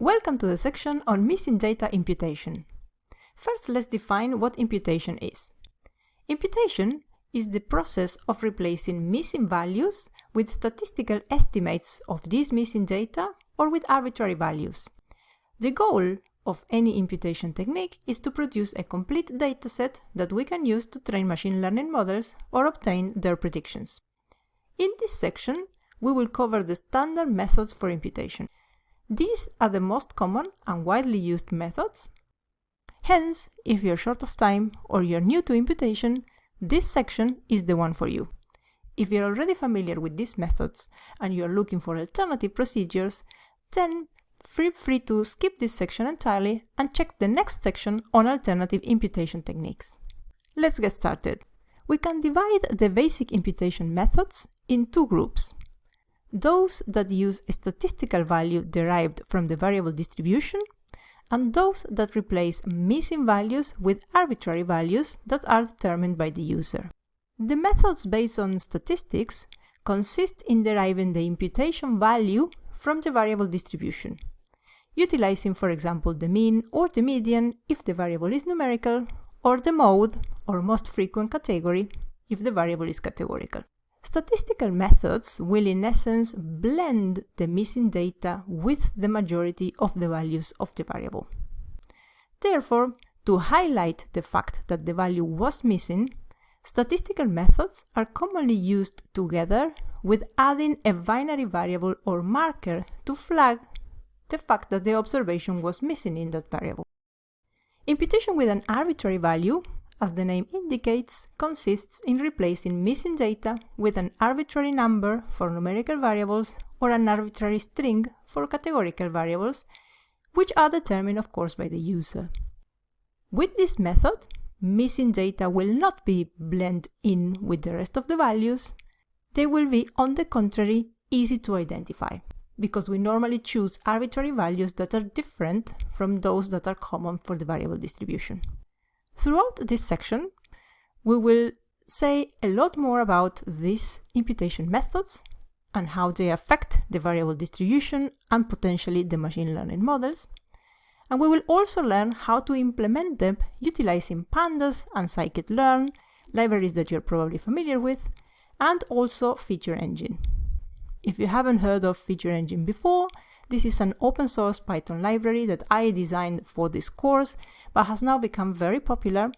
Welcome to the section on missing data imputation. First, let's define what imputation is. Imputation is the process of replacing missing values with statistical estimates of these missing data or with arbitrary values. The goal of any imputation technique is to produce a complete dataset that we can use to train machine learning models or obtain their predictions. In this section, we will cover the standard methods for imputation. These are the most common and widely used methods. Hence, if you're short of time or you're new to imputation, this section is the one for you. If you're already familiar with these methods and you're looking for alternative procedures, then feel free to skip this section entirely and check the next section on alternative imputation techniques. Let's get started. We can divide the basic imputation methods in two groups. Those that use a statistical value derived from the variable distribution, and those that replace missing values with arbitrary values that are determined by the user. The methods based on statistics consist in deriving the imputation value from the variable distribution, utilizing, for example, the mean or the median if the variable is numerical, or the mode or most frequent category if the variable is categorical. Statistical methods will in essence blend the missing data with the majority of the values of the variable. Therefore, to highlight the fact that the value was missing, statistical methods are commonly used together with adding a binary variable or marker to flag the fact that the observation was missing in that variable. Imputation with an arbitrary value, as the name indicates, consists in replacing missing data with an arbitrary number for numerical variables or an arbitrary string for categorical variables, which are determined, of course, by the user. With this method, missing data will not be blended in with the rest of the values. They will be, on the contrary, easy to identify, because we normally choose arbitrary values that are different from those that are common for the variable distribution. Throughout this section, we will say a lot more about these imputation methods and how they affect the variable distribution and potentially the machine learning models. And we will also learn how to implement them utilizing Pandas and Scikit-learn, libraries that you're probably familiar with, and also Feature Engine. If you haven't heard of Feature Engine before, this is an open source Python library that I designed for this course, but has now become very popular,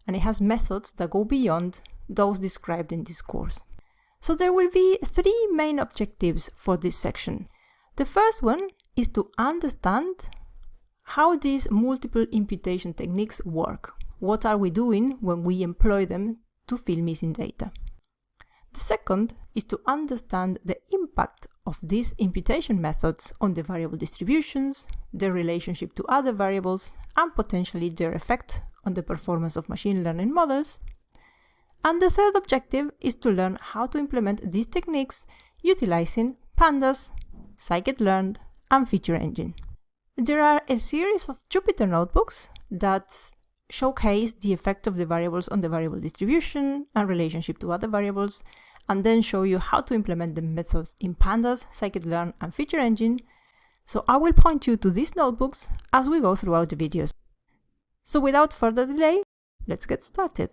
and it has methods that go beyond those described in this course. So there will be three main objectives for this section. The first one is to understand how these multiple imputation techniques work. What are we doing when we employ them to fill missing data? The second is to understand the impact of these imputation methods on the variable distributions, their relationship to other variables, and potentially their effect on the performance of machine learning models. And the third objective is to learn how to implement these techniques utilizing Pandas, Scikit-learn, and Feature Engine. There are a series of Jupyter notebooks that showcase the effect of the variables on the variable distribution and relationship to other variables, and then show you how to implement the methods in Pandas, Scikit-learn, and Feature Engine. So I will point you to these notebooks as we go throughout the videos. So without further delay, let's get started.